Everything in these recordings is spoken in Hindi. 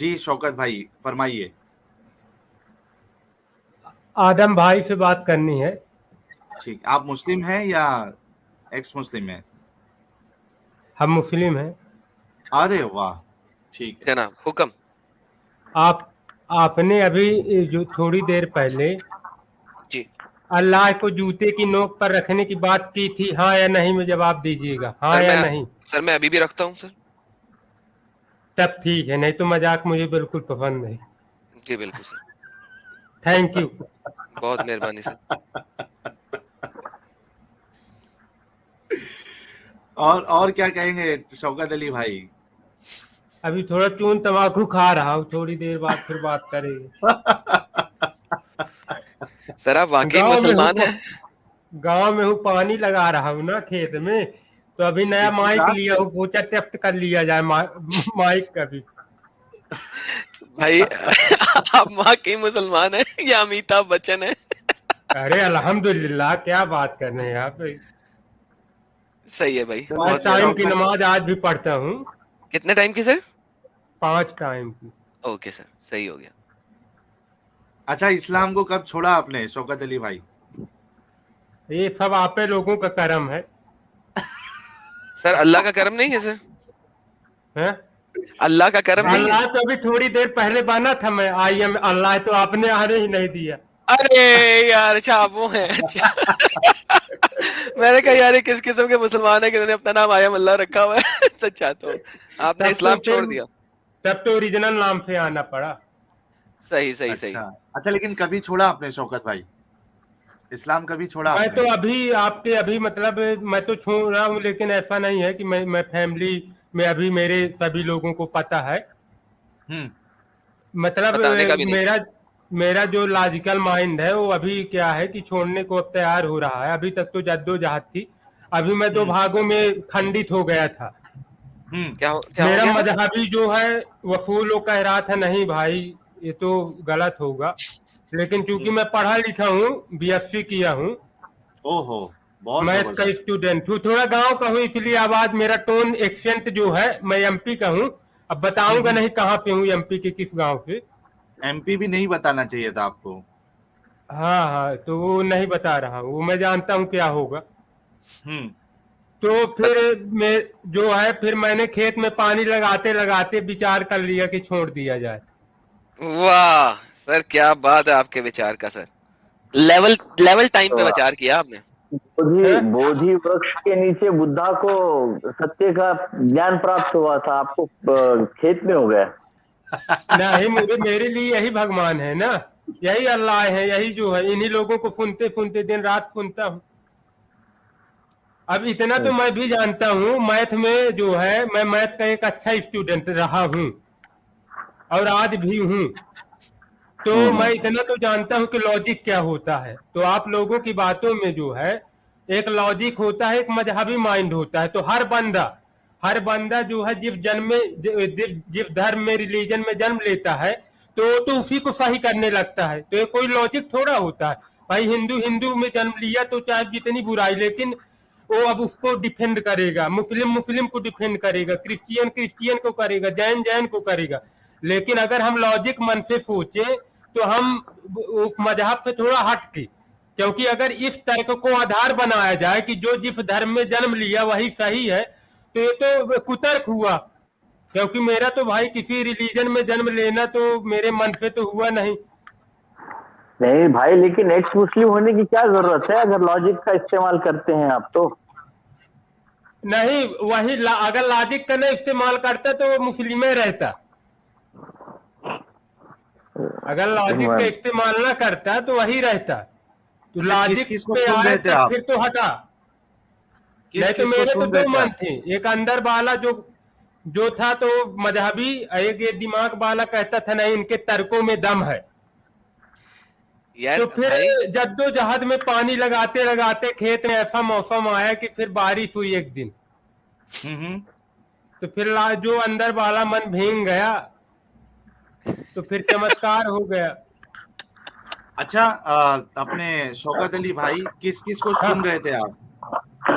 जी शौकत भाई फरमाइए। आदम भाई से बात करनी है। ठीक, आप मुस्लिम हैं या एक्स मुस्लिम हैं? हम मुस्लिम हैं। अरे वाह, ठीक है। जनाब हुक्म। आपने अभी जो थोड़ी देर पहले जी अल्लाह को जूते की नोक पर रखने की बात की थी, हाँ या नहीं में जवाब दीजिएगा, हाँ या नहीं। सर मैं अभी भी रखता हूँ सर। तब ठीक है, नहीं तो मजाक मुझे बिल्कुल पसंद नहीं। जी बिल्कुल सर। Thank you. बहुत मेहरबानी सर। और क्या कहेंगे शौकत अली भाई? अभी थोड़ा चून तम्बाकू खा रहा हूँ, थोड़ी देर बाद फिर बात करेंगे। सर आप वाकई गांव में मुसलमान हैं? गांव में हूँ, पानी लगा रहा हूँ ना खेत में, तो अभी नया माइक लिया हूँ, सोचा टेस्ट कर लिया जाए माइक का भी। भाई आप वाकई मुसलमान हैं या अमिताभ बच्चन है? अरे अल्हम्दुलिल्लाह, क्या बात कर रहे हैं आप। सही है भाई। 5 टाइम की नमाज आज भी पढ़ता हूँ। कितने टाइम की सर? 5 टाइम की। ओके सर, सही हो गया। अच्छा, इस्लाम को कब छोड़ा आपने शौकत अली भाई? ये सब आपे लोगों का करम है। सर अल्लाह का करम नहीं है सर? हैं? अल्लाह का करम नहीं है? अल्लाह तो अभी थोड़ी देर पहले बना था, मैं आई एम अल्लाह, तो आपने आने ही नहीं दिया। अरे यार, अच्छा आप वो हैं। अच्छा मैंने कहा यार किस किस्म के मुसलमान है कि उन्होंने अपना नाम आयम अल्लाह रखा हुआ है। अच्छा, तो आपने इस्लाम छोड़ दिया? तब तो ओरिजिनल नाम से आना पड़ा। सही सही अच्छा, सही। अच्छा, लेकिन कभी छोड़ा आपने शौकत भाई? इस्लाम कभी छोड़ा मैं आपने? तो अभी मतलब मैं तो छोड़ रहा हूँ, लेकिन ऐसा नहीं है कि मैं फैमिली में अभी मेरे सभी लोगों को पता है। मतलब बताने का भी नहीं। मेरा जो लॉजिकल माइंड है वो अभी क्या है कि छोड़ने को अब तैयार हो रहा है। अभी तक तो जद्दोजहद थी, अभी मैं 2 भागों में खंडित हो गया था। क्या हो मेरा गया? मजहबी जो है वसूल वो कह रहा था नहीं भाई ये तो गलत होगा, लेकिन चूंकि मैं पढ़ा लिखा हूँ, बीएससी किया हूँ, ओहो, बहुत मैथ का जबरदस्त। स्टूडेंट हूँ, थोड़ा गांव का हूँ, इसलिए आवाज मेरा टोन एक्सेंट जो है, मैं एमपी का हूँ। अब बताऊंगा नहीं कहाँ पे हूँ, एमपी के किस गांव से। एमपी भी नहीं बताना चाहिए था आपको। हाँ हाँ, तो वो नहीं बता रहा हूँ, वो मैं जानता हूँ क्या होगा। तो फिर मैं जो है, फिर मैंने खेत में पानी लगाते लगाते विचार कर लिया कि छोड़ दिया जाए। वाह सर, क्या बात है आपके विचार का सर। लेवल टाइम पे विचार किया आपने। बोधि वृक्ष के नीचे बुद्धा को सत्य का ज्ञान प्राप्त हुआ था, आपको खेत में हो गया। नहीं, मेरे लिए यही भगवान है ना, यही अल्लाह है, यही जो है, इन्हीं लोगों को सुनते सुनते दिन रात सुनता हूँ। अब इतना तो मैं भी जानता हूँ, मैथ में जो है, मैं मैथ का एक अच्छा स्टूडेंट रहा हूँ और आज भी हूँ। तो मैं इतना तो जानता हूँ कि लॉजिक क्या होता है। तो आप लोगों की बातों में जो है एक लॉजिक होता है, एक मजहबी माइंड होता है। तो हर बंदा जो है जिस धर्म में, रिलीजन में जन्म लेता है, तो उसी को सही करने लगता है। तो ये कोई लॉजिक थोड़ा होता है भाई। हिंदू में जन्म लिया तो चाहे जितनी बुराई, लेकिन वो अब उसको डिफेंड करेगा, मुस्लिम को डिफेंड करेगा, क्रिश्चियन को करेगा, जैन को करेगा। लेकिन अगर हम लॉजिक मन से सोचे तो हम उस मजहब से थोड़ा हट के, क्योंकि अगर इस तर्क को आधार बनाया जाए कि जो जिस धर्म में जन्म लिया वही सही है, तो ये तो कुतर्क हुआ। क्योंकि मेरा तो भाई किसी रिलीजन में जन्म लेना तो मेरे मन से तो हुआ नहीं। नहीं भाई, लेकिन एक्स मुस्लिम होने की क्या जरूरत है अगर लॉजिक का इस्तेमाल करते हैं आप तो। नहीं, वही अगर लॉजिक का नहीं इस्तेमाल करता तो वो मुस्लिम रहता। अगर लॉजिक का इस्तेमाल ना करता तो वही रहता। तो लॉजिक पे आए तब फिर तो हटा। नहीं तो मेरे तो 2 मन थे, एक अंदर वाला जो था तो मजहबी, एक ये दिमाग वाला कहता था नहीं इनके तर्कों में दम है। तो फिर जद्दोजहद में पानी लगाते लगाते खेत में ऐसा मौसम आया कि फिर बारिश हुई एक दिन। तो फिर जो अंदर वाला मन भीग गया, तो फिर चमत्कार हो गया। अच्छा, अपने शौकत अली भाई किस किस को सुन रहे थे आप?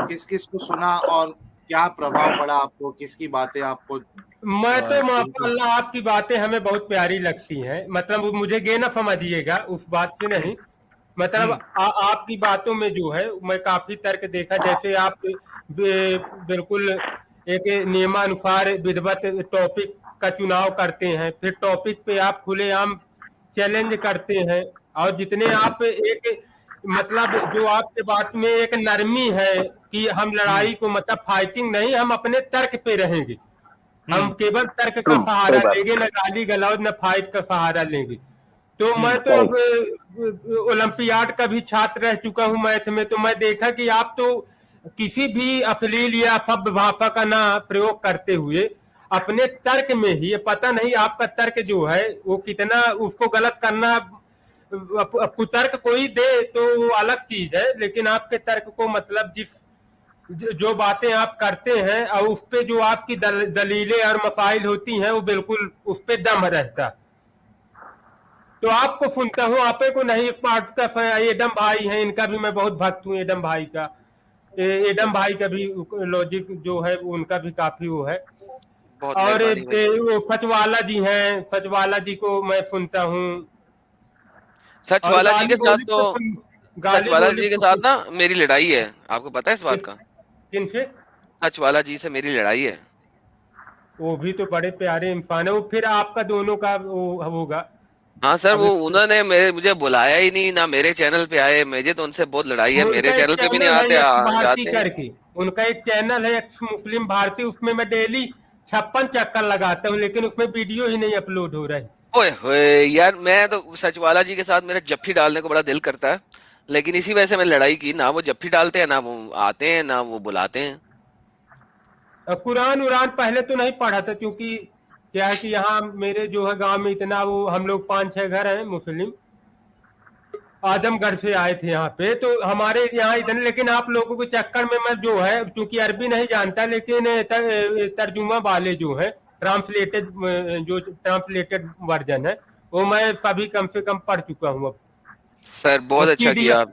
किस किस को सुना और क्या प्रभाव पड़ा आपको, किसकी बातें आपको? मैं तो माशाअल्लाह आपकी बातें हमें बहुत प्यारी लगती हैं, मतलब मुझे ये ना समझिएगा उस बात से नहीं, मतलब आपकी बातों में जो है मैं काफी तर्क देखा, जैसे आप बिल्कुल एक नियमानुसार विधिवत टॉपिक का चुनाव करते हैं, फिर टॉपिक पे आप खुलेआम चैलेंज करते हैं, और जितने आप एक मतलब जो आपके बात में एक नरमी है कि हम लड़ाई को मतलब फाइटिंग नहीं, हम अपने तर्क पे रहेंगे, हम केवल तर्क का सहारा लेंगे, न गाली गलौज न फाइट का सहारा लेंगे। तो मैं तो अब ओलंपियाड का भी छात्र रह चुका हूं मैथ में, तो मैं देखा कि आप तो किसी भी अश्लील या शब्द भाषा का ना प्रयोग करते हुए अपने तर्क में ही, पता नहीं आपका तर्क जो है वो कितना, उसको गलत करना, कुतर्क कोई दे तो वो अलग चीज है, लेकिन आपके तर्क को मतलब जो बातें आप करते हैं और उस पे जो आपकी दलीलें और मसाइल होती हैं वो बिल्कुल उस पे दम रहता। तो आपको सुनता हूँ, आपे को नहीं। स्मार्ट एडम भाई हैं, इनका भी मैं बहुत भक्त हूँ, एडम भाई का, एडम भाई का भी लॉजिक जो है उनका भी काफी वो है। और वो सचवाला जी हैं, सचवाला जी को मैं सुनता हूँ। सचवाला जी के साथ तो सचवाला जी के साथ ना मेरी लड़ाई है, आपको पता है इस बात का? किनसे? सचवाला जी से मेरी लड़ाई है। वो भी तो बड़े प्यारे इंसान है, वो फिर आपका दोनों का वो होगा। हाँ सर, वो उन्होंने मुझे बुलाया ही नहीं, ना मेरे चैनल पे आए, मुझे तो उनसे बहुत लड़ाई है, मेरे चैनल पे भी नहीं आते, जाते करके उनका एक चैनल है एक्स मुस्लिम भारती, उसमें मैं डेली 56 चक्कर लगाता हूँ, लेकिन उसमें वीडियो ही नहीं अपलोड हो रहा है। ओए होए यार, मैं तो सचवाला जी के साथ मेरा जफ्फी डालने को बड़ा दिल करता है, लेकिन इसी वजह से मैंने लड़ाई की, ना वो जफ्फी डालते हैं, ना वो आते हैं, ना वो बुलाते हैं। कुरान उरान पहले तो नहीं पढ़ा था, क्योंकि क्या है कि यहाँ मेरे जो है गांव में इतना वो, हम लोग 5-6 घर हैं मुस्लिम, आजमगढ़ से आए थे यहाँ पे, तो हमारे यहाँ इतने, लेकिन आप लोगों के चक्कर में मैं जो है, क्योंकि अरबी नहीं जानता, लेकिन तर्जुमा वाले जो है ट्रांसलेटेड वर्जन है वो मैं सभी कम से कम पढ़ चुका हूँ अब। सर बहुत अच्छा किया आप,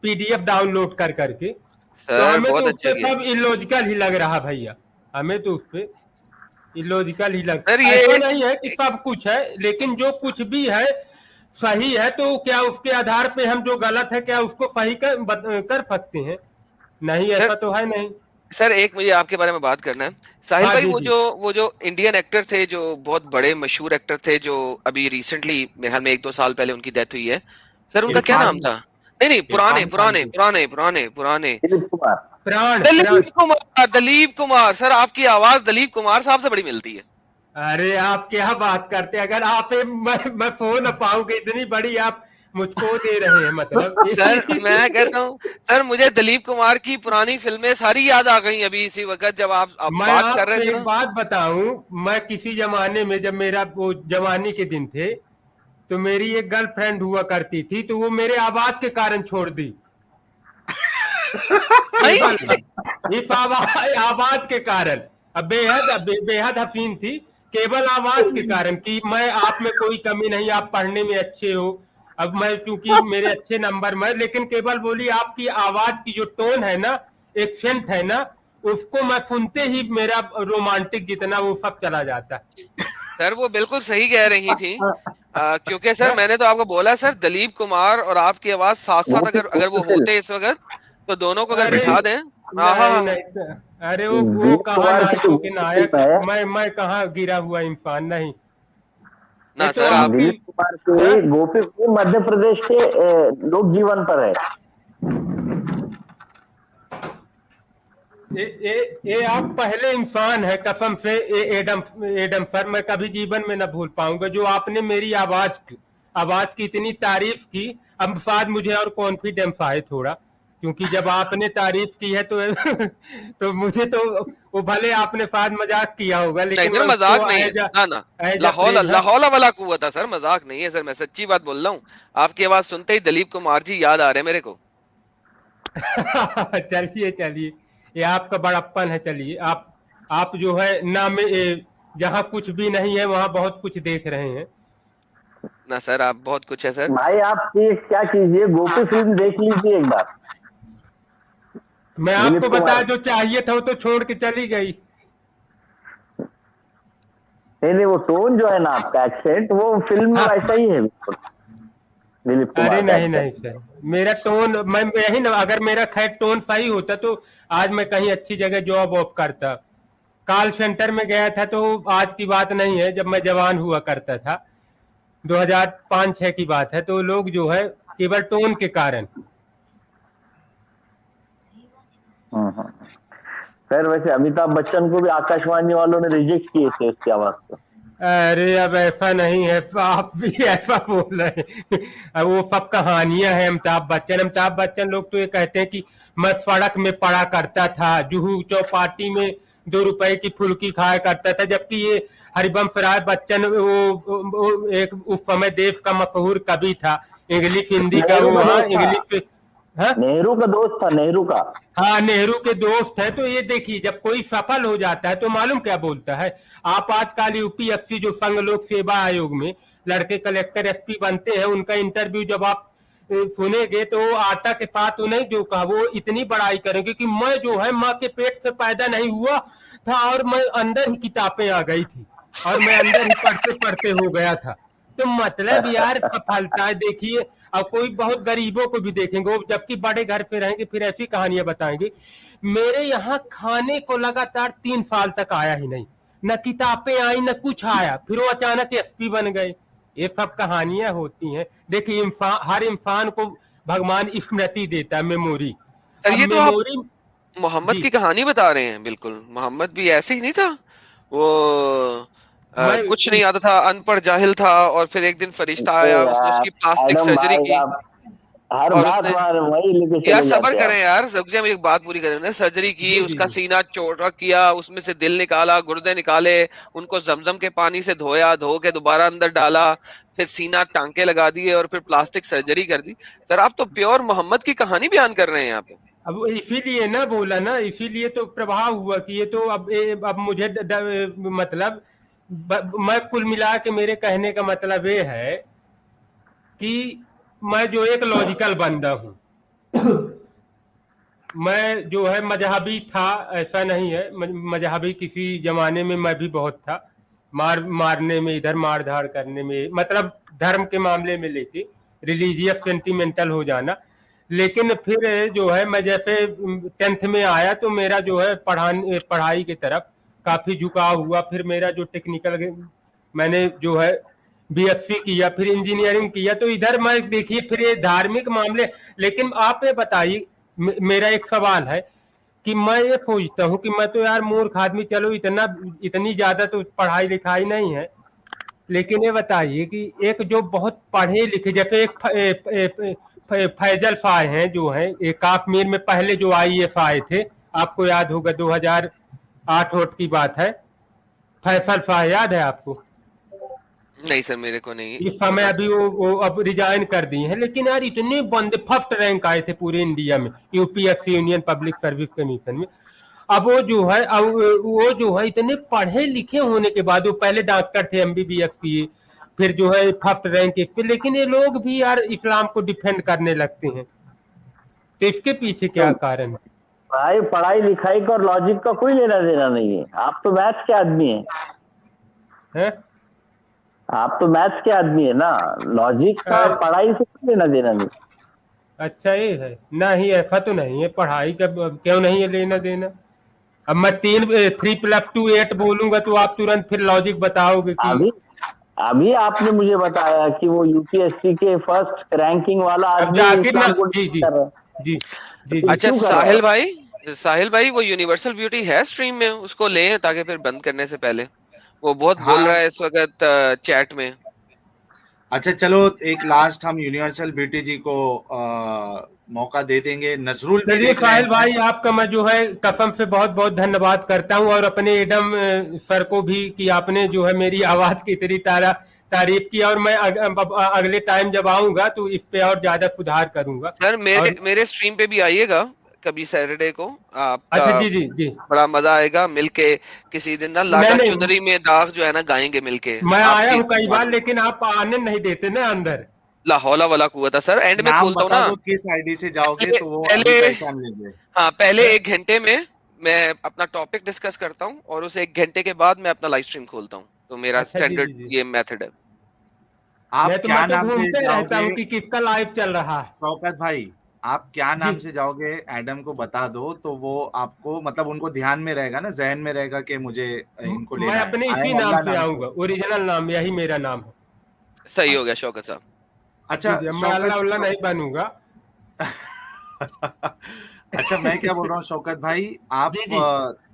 PDF डाउनलोड कर करके। सर तो हमें बहुत तो अच्छा किया। सब इलॉजिकल ही लग रहा भैया, हमें तो उस पे इलॉजिकल ही लगता सर है। ये ऐसा नहीं है कि सब कुछ है, लेकिन जो कुछ भी है सही है, तो क्या उसके आधार पे हम जो गलत है क्या उसको सही कर सकते हैं? नहीं, ऐसा तो है नहीं। सर एक मुझे आपके बारे में बात करना है, साहिल भाई, वो जो इंडियन एक्टर थे, जो बहुत बड़े मशहूर एक्टर थे, जो अभी रिसेंटली मेरे ख्याल में 1-2 साल पहले उनकी डेथ हुई है, सर उनका क्या नाम था? नहीं, पुराने दलीप कुमार। सर आपकी आवाज दलीप कुमार साहब से बड़ी मिलती है। अरे आप क्या बात करते हैं, अगर आप मैं सो न पाऊंगी, इतनी बड़ी आप मुझको दे रहे हैं मतलब। सर मैं कहता हूँ सर, मुझे दलीप कुमार की पुरानी फिल्में सारी याद आ गई अभी इसी वक्त जब आप बात कर रहे थे। एक बात बताऊं, मैं किसी जमाने में जब मेरा वो जवानी के दिन थे, तो मेरी एक गर्लफ्रेंड हुआ करती थी, तो वो मेरे आवाज के कारण छोड़ दी। इस आवाज के कारण, अब बेहद हसीन थी, केवल आवाज के कारण, कि मैं आप में कोई कमी नहीं, आप पढ़ने में अच्छे हो, अब मैं क्योंकि मेरे अच्छे नंबर में, लेकिन केवल बोली आपकी आवाज की जो टोन है ना, एक्सेंट है ना, उसको मैं सुनते ही मेरा रोमांटिक जितना वो सब चला जाता है। सर वो बिल्कुल सही कह रही थी, क्योंकि सर मैंने तो आपको बोला सर, दलीप कुमार और आपकी आवाज साथ साथ अगर वो होते इस वक्त, तो दोनों को अगर बिठा दें। अरे वो कहाँ नायकों के नायक, मैं कहाँ गिरा हुआ इंसान नहीं ना तो सर। दिलीप कुमार के गोपी मध्य प्रदेश के लोक जीवन पर है। ये आप पहले इंसान है कसम से, एडम सर, मैं कभी जीवन में न भूल पाऊंगा जो आपने मेरी आवाज की इतनी तारीफ की। अब शायद मुझे और कॉन्फिडेंस आए थोड़ा, क्योंकि जब आपने तारीफ की है तो मुझे तो वो भले आपने शायद मजाक किया होगा, लेकिन सर मजाक नहीं है ना, लाहौल वाला कुव्वत था सर, मजाक नहीं है सर, मैं सच्ची बात बोल रहा हूँ। आपकी आवाज सुनते ही दलीप कुमार जी याद आ रहे हैं मेरे को। चलिए ये आपका बड़प्पन है। चलिए आप जो है ना में जहाँ कुछ भी नहीं है वहाँ बहुत कुछ देख रहे हैं ना सर, आप बहुत कुछ है सर। भाई आप क्या कीजिए, गोपी फिल्म देख लीजिए एक बार। मैं आपको बताया जो चाहिए था वो तो छोड़ के चली गई। नहीं, वो टोन जो है ना आपका, एक्सेंट, वो फिल्म में वैसा ही है बिल्कुल, दिलीप कुमार अरे का नहीं accent। नहीं सर, मेरा टोन, मैं यही ना, अगर मेरा खैर टोन सही होता तो आज मैं कहीं अच्छी जगह जॉब वॉब करता। कॉल सेंटर में गया था तो आज की बात नहीं है, जब मैं जवान हुआ करता था, 2005-6 की बात है। तो लोग जो है केवल टोन के कारण। खैर, वैसे अमिताभ बच्चन को भी आकाशवाणी वालों ने रिजेक्ट किए थे उसकी आवाज को। अरे अब ऐसा नहीं है, आप भी ऐसा बोल रहे हैं। अब वो सब कहानियां हैं। अमिताभ बच्चन लोग तो ये कहते हैं कि मैं सड़क में पड़ा करता था, जुहू चौपाटी में 2 रुपए की फुल्की खाया करता था, जबकि ये हरिवंश राय बच्चन वो एक उस समय देश का मशहूर कवि था, इंग्लिश हिंदी का, वो वहाँ इंग्लिश। हाँ नेहरू का दोस्त था, नेहरू का। हाँ, नेहरू के दोस्त है। तो ये देखिए, जब कोई सफल हो जाता है तो मालूम क्या बोलता है। आप आजकल यूपीएससी जो संघ लोक सेवा आयोग में लड़के कलेक्टर एसपी बनते हैं, उनका इंटरव्यू जब आप सुनेंगे तो आटा के साथ उन्हें जो कहा वो इतनी बड़ाई करेंगे कि मैं जो है माँ के पेट से पैदा नहीं हुआ था और मैं अंदर ही किताबें आ गई थी और मैं अंदर ही पढ़ते पढ़ते हो गया था। तो मतलब यार सफलताएं देखिए। अब कोई बहुत गरीबों को भी देखेंगे, वो जबकि बड़े घर पे रहेंगे फिर ऐसी कहानियां बताएंगे। मेरे यहाँ खाने को लगातार 3 साल तक आया ही नहीं, न किताबें आई न कुछ आया, फिर वो अचानक एसपी बन गए। ये सब कहानियां होती हैं। देखिए, हर इंसान को भगवान स्मृति देता है, मेमोरी। सर अब ये तो आप मेमोरी मोहम्मद जी की कहानी बता रहे हैं। बिल्कुल मोहम्मद भी ऐसे ही नहीं था वो, मैं कुछ नहीं आता था, अनपढ़ जाहिल था, और फिर एक दिन फरिश्ता अरे आया, उसने यार, उसकी प्लास्टिक एडम सर्जरी भाई, की। आप हर और बात उसने, बार वही लेके यार चले सबर जाते करें हैं यार, रुक जाए, मुझे एक बात पूरी करें। उन्होंने सर्जरी की, जी जी उसका जी सीना चौड़ा किया, उसमें से दिल निकाला, गुर्दे निकाले, उनको जमजम के पानी से धोया, धो के दोबारा अंदर डाला, फिर सीना टांके लगा दिए और फिर प्लास्टिक सर्जरी कर दी। सर आप तो प्योर मोहम्मद की कहानी बयान कर रहे हैं यहाँ पे। अब इसीलिए ना बोला ना, इसीलिए तो प्रभाव हुआ कि ये तो अब मुझे मतलब मैं कुल मिला के मेरे कहने का मतलब ये है कि मैं जो एक लॉजिकल बंदा हूँ। मैं जो है मजहबी था, ऐसा नहीं है। मजहबी किसी जमाने में मैं भी बहुत था, मारने में, इधर मार धाड़ करने में, मतलब धर्म के मामले में लेके रिलीजियस सेंटिमेंटल हो जाना। लेकिन फिर जो है मैं जैसे 10th में आया तो मेरा जो है पढ़ाई की तरफ काफी झुकाव हुआ। फिर मेरा जो टेक्निकल, मैंने जो है बीएससी किया, फिर इंजीनियरिंग किया। तो इधर मैं देखिए फिर ये धार्मिक मामले। लेकिन आप ये बताइए, मेरा एक सवाल है कि मैं ये सोचता हूँ कि मैं तो यार मूर्ख आदमी, चलो इतनी ज्यादा तो पढ़ाई लिखाई नहीं है, लेकिन ये बताइए कि एक जो बहुत पढ़े लिखे, जैसे एक फैजल शाह हैं जो हैं, एक कश्मीर में पहले जो आईएएस आए थे, आपको याद होगा 2008 की बात है, फैसल शाह, याद है आपको? नहीं सर मेरे को नहीं। इस समय अभी वो अब रिजाइन कर दिए हैं। लेकिन यार इतने बंदे फर्स्ट रैंक आए थे पूरे इंडिया में, UPSC, union public service commission में। अब वो जो है इतने पढ़े लिखे होने के बाद, वो पहले डॉक्टर थे, एमबीबीएस किए, फिर जो है फर्स्ट रैंक इस पे, लेकिन ये लोग भी यार इस्लाम को डिफेंड करने लगते हैं। तो इसके पीछे क्या कारण है? भाई, पढ़ाई लिखाई का और लॉजिक का कोई लेना देना नहीं है। आप तो मैथ्स के आदमी हैं। आप तो मैथ्स के आदमी है ना, लॉजिक का पढ़ाई से कोई लेना देना नहीं। अच्छा ये है, नहीं ऐसा तो नहीं है, पढ़ाई का क्यों नहीं है लेना देना। अब मैं 3+2 8 बोलूंगा तो आप तुरंत फिर लॉजिक बताओगे कि अभी आपने मुझे बताया कि वो यूपीएससी के फर्स्ट रैंकिंग वाला आदमी इस्लाम को जी जी जी जी। अच्छा साहिल भाई वो यूनिवर्सल ब्यूटी है स्ट्रीम में, उसको लें ताकि फिर बंद करने से पहले, वो बहुत बोल रहा है इस वक्त चैट में। अच्छा चलो, एक लास्ट हम यूनिवर्सल ब्यूटी जी को मौका दे देंगे। नजरुल भी देख साहिल भाई, आपका मैं जो है कसम से बहुत बहुत धन्यवाद करता हूं, और अपने एडम सर को भी कि आपने जो है मेरी आवाज की इतनी तारीफ की, और मैं अगले टाइम जब आऊंगा तो इस पे और ज्यादा सुधार करूंगा। सर मेरे स्ट्रीम पे भी आइएगा कभी सैटरडे को, आपका अच्छा जी जी जी, बड़ा मजा आएगा मिलके किसी दिन ना। लागा चुनरी में दाग जो है ना गाएंगे मिलके। मैं आया हूँ कई बार, लेकिन आप आने नहीं देते ना अंदर। ला हौला वाला कुव्वता सर। एंड में नाम खोलता हूँ बता ना, दो किस आईडी से जाओगे तो वो पहले- अभी पहचान लेंगे। हाँ पहले 1 घंटे में मैं अपना टॉपिक डिस्कस करता हूँ और उस 1 घंटे के बाद मैं अपना लाइव स्ट्रीम खोलता हूँ। तो मेरा अच्छा, जी, स्टैंडर्ड जी, जी। ये मेथड है। आप मैं तो क्या नाम से घूमते रहता हूँ जाओगे कि किसका लाइव चल रहा है। शौकत भाई, आप क्या नाम जी। से जाओगे एडम को बता दो तो वो आपको मतलब उनको ध्यान में रहेगा ना, जहन में रहेगा कि मुझे इनको मैं लेना है। अपने इसी आया नाम अल्लाह से आऊंगा, ओरिजिनल नाम यही मेरा नाम है। सही हो गया शौकत साहब। अच्छा जी, मैं शौकत अल्लाह नहीं बनूंगा। अच्छा मैं क्या बोल रहा हूँ शौकत भाई, आप जी, जी।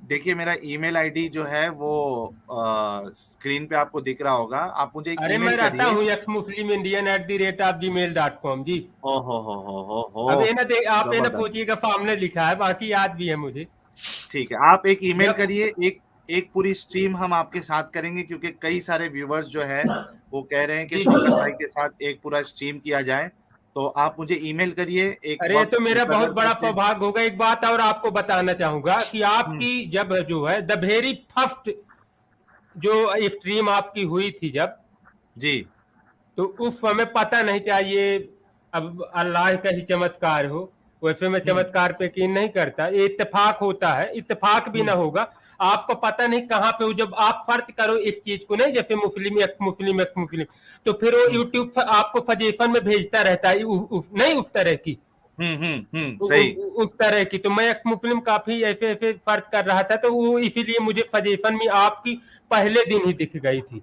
देखिए मेरा ईमेल आईडी जो है वो स्क्रीन पे आपको दिख रहा होगा, आप मुझे एक अरे मैं ईमेल रहता करिए। हूँ xmuslimindian@gmail.com जी। ओहो हो अब ये ना आप ये ना जबरदस्त। सोचिएगा सामने लिखा है, बाकी याद भी है मुझे। ठीक है, आप एक ईमेल जब करिए, एक पूरी स्ट्रीम हम आपके साथ करेंगे क्योंकि कई सारे व्यूवर्स जो है वो कह रहे हैं कि जी, शौकत जी। भाई के साथ एक पूरा स्ट्रीम किया जाए। तो आप मुझे ईमेल करिए एक अरे ये वक्त तो मेरा बहुत मुकर्रर बड़ा करके। सौभाग्य होगा। एक बात और आपको बताना चाहूंगा कि आपकी जब जो है द वेरी फर्स्ट जो स्ट्रीम आपकी हुई थी जब, जी तो उस समय पता नहीं चाहिए, अब अल्लाह का ही चमत्कार हो, वैसे मैं चमत्कार पे यकीन नहीं करता, ये इत्तेफाक होता है, इत्तेफाक भी ना होगा। आपको पता नहीं कहाँ पे हो, जब आप सर्च करो एक चीज को, नहीं जैसे मुस्लिम एक्स मुस्लिम एक्स मुस्लिम, तो फिर वो यूट्यूब आपको सजेशन में भेजता रहता है नहीं उस तरह की, सही। उस तरह की। तो मैं एक्स मुस्लिम काफी ऐसे ऐसे सर्च कर रहा था, तो वो इसीलिए मुझे सजेशन में आपकी पहले दिन ही दिख गई थी।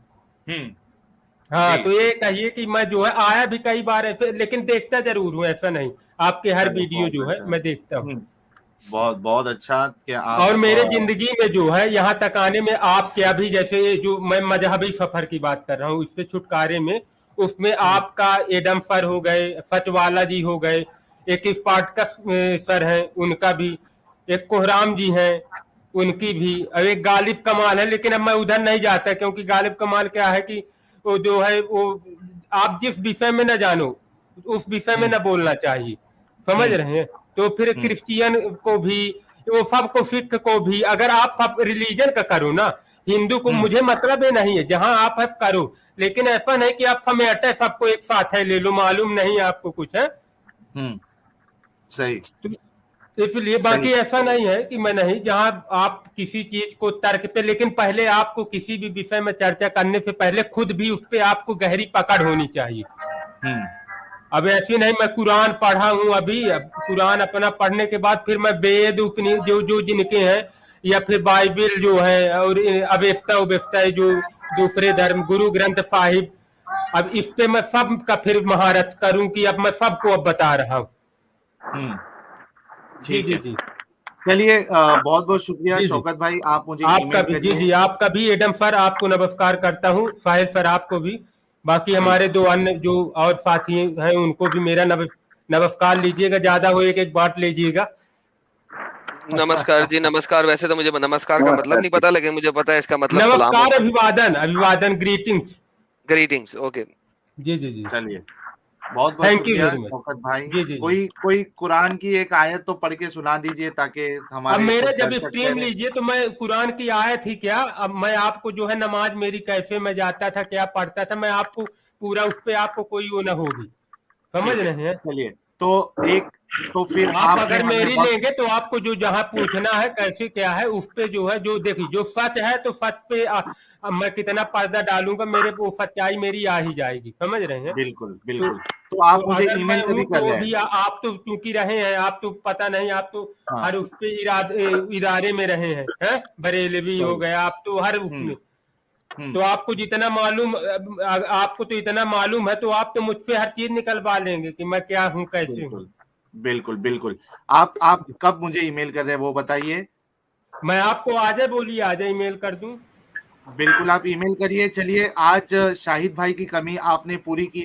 हाँ, जी तो ये कहिए कि मैं जो है आया भी कई बार ऐसे, लेकिन देखता जरूर हूँ, ऐसा नहीं। आपके हर चलो वीडियो बहुत जो है अच्छा। मैं देखता हूँ। बहुत बहुत अच्छा कि आप और मेरे जिंदगी में जो है यहाँ तक आने में आप क्या भी, जैसे ये जो मैं मजहबी सफर की बात कर रहा हूँ, इससे छुटकारे में, उसमें आपका एडम सर हो गए, सचवाला जी हो गए, एक स्पार्टकस सर हैं उनका भी, एक कोहराम जी हैं उनकी भी, और एक गालिब कमाल है, लेकिन अब मैं उधर नहीं जाता क्योंकि गालिब कमाल क्या है कि वो जो है वो आप जिस विषय में न जानो उस विषय में न बोलना चाहिए, समझ रहे हैं। तो फिर क्रिश्चियन को भी, वो सबको, सिख को भी, अगर आप सब रिलीजन का करो ना, हिंदू को मुझे मतलब ही नहीं है, जहां आप है करो, लेकिन ऐसा नहीं कि आप समेटे सबको एक साथ है ले लो, मालूम नहीं आपको कुछ है। सही। इसलिए बाकी ऐसा नहीं है कि मैं नहीं, जहां आप किसी चीज को तर्क पे, लेकिन पहले आपको किसी भी विषय में चर्चा करने से पहले खुद भी उस पर आपको गहरी पकड़ होनी चाहिए। अब ऐसी नहीं मैं कुरान पढ़ा हूं अभी, अब कुरान अपना पढ़ने के बाद फिर मैं वेद उपनिषद जो जिनके हैं, या फिर बाइबल जो है, और अवेस्ता उवेस्ता जो दूसरे धर्म, गुरु ग्रंथ साहिब, अब इस पे मैं सब का फिर महारत करूं कि अब मैं सबको अब बता रहा हूँ। ठीक है, जी। चलिए बहुत बहुत शुक्रिया जी, शौकत भाई, आप मुझे आपका ईमेल भी, जी करिए। जी, आपका भी एडम सर, आपको नमस्कार करता हूँ, साहिल सर आपको भी, बाकी हमारे दो अन्य जो और साथी हैं उनको भी मेरा नमस्कार लीजिएगा, ज्यादा हो एक बांट लीजिएगा। नमस्कार जी, नमस्कार। वैसे तो मुझे नमस्कार का मतलब नहीं पता, लेकिन मुझे पता है इसका मतलब सलाम नमस्कार, होता है। अभिवादन, अभिवादन, ग्रीटिंग्स। Greetings, okay. जी। चलिए बहुत बहुत थैंक यू शुक्रिया वेरी मच। शौकत भाई। जी। कोई कुरान की एक आयत तो पढ़ के सुना दीजिए ताकि अब हमारे मेरे कुछ जब दर्शक कह स्ट्रीम रहे हैं। लीजिए तो मैं कुरान की आयत ही क्या, अब मैं आपको जो है नमाज मेरी कैसे मैं जाता था, क्या पढ़ता था, मैं आपको पूरा उस पे आपको कोई वो ना होगी, समझ ठीक है, रहे हैं। चलिए तो फिर आप आपने अगर हमें मेरी वक्त। लेंगे तो आपको जो जहां पूछना है कैसे क्या है उस पे जो है, जो देखिए जो सच है तो सच पे मैं कितना पर्दा डालूंगा, मेरे वो सच्चाई मेरी आ ही जाएगी, समझ रहे हैं। बिल्कुल तो, बिल्कुल। तो आप तो मुझे अगर मैं ईमेल पे हूं भी कर तो रहे हैं। भी आप तो चूंकि रहे हैं, आप तो पता नहीं, आप तो हाँ हर उस पे इदारे में रहे हैं, बरेलवी हो सही। गया, आप तो हर उसमें, तो आपको जितना मालूम, आपको तो इतना मालूम है, तो आप तो मुझसे हर चीज निकलवा लेंगे कि मैं क्या हूँ कैसे हूँ। बिल्कुल। आप कब मुझे ईमेल कर रहे हैं वो बताइए। मैं आपको आजे बोलिए, आजे ईमेल कर दूं। बिल्कुल आप ईमेल करिए। चलिए आज शाहिद भाई की कमी आपने पूरी की